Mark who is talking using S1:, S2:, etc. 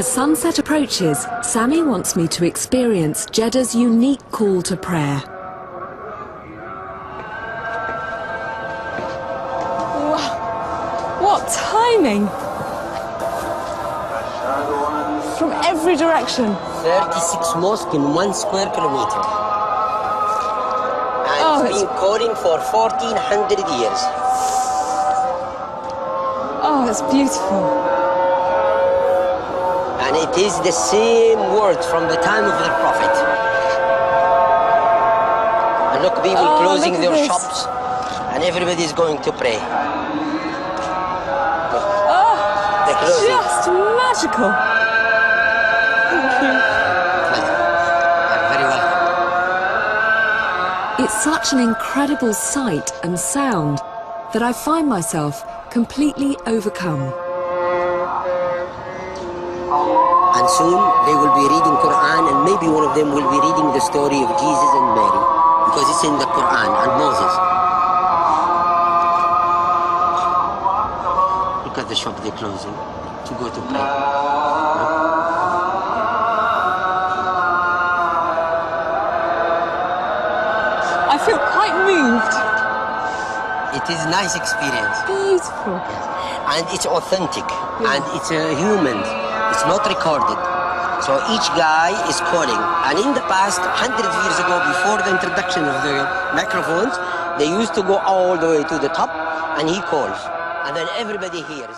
S1: As sunset approaches, Sammy wants me to experience Jeddah's unique call to prayer.
S2: Wow, what timing! From every direction.
S3: 36 mosques in 1 square kilometer. And
S2: Oh,
S3: it's been calling for 1400 years.
S2: Oh, it's beautiful.
S3: And it is the same word from the time of the Prophet. And look, people closing
S2: look at
S3: their
S2: this.
S3: shops, and everybody is going to pray.
S2: Oh,
S3: They're closing.
S2: just magical. Thank you.
S3: You're very welcome.
S1: It's such an incredible sight and sound that I find myself completely overcome.
S3: And soon they will be reading Quran, and maybe one of them will be reading the story of Jesus and Mary, because it's in the Quran, and Moses. Look at the shop they're closing to go to pray.
S2: I feel quite moved.
S3: It is a nice experience.
S2: Beautiful.
S3: And it's authentic, and it's human. It's not recorded. So each guy is calling. And in the past, 100 years ago, before the introduction of the microphones, they used to go all the way to the top, and he calls. And then everybody hears.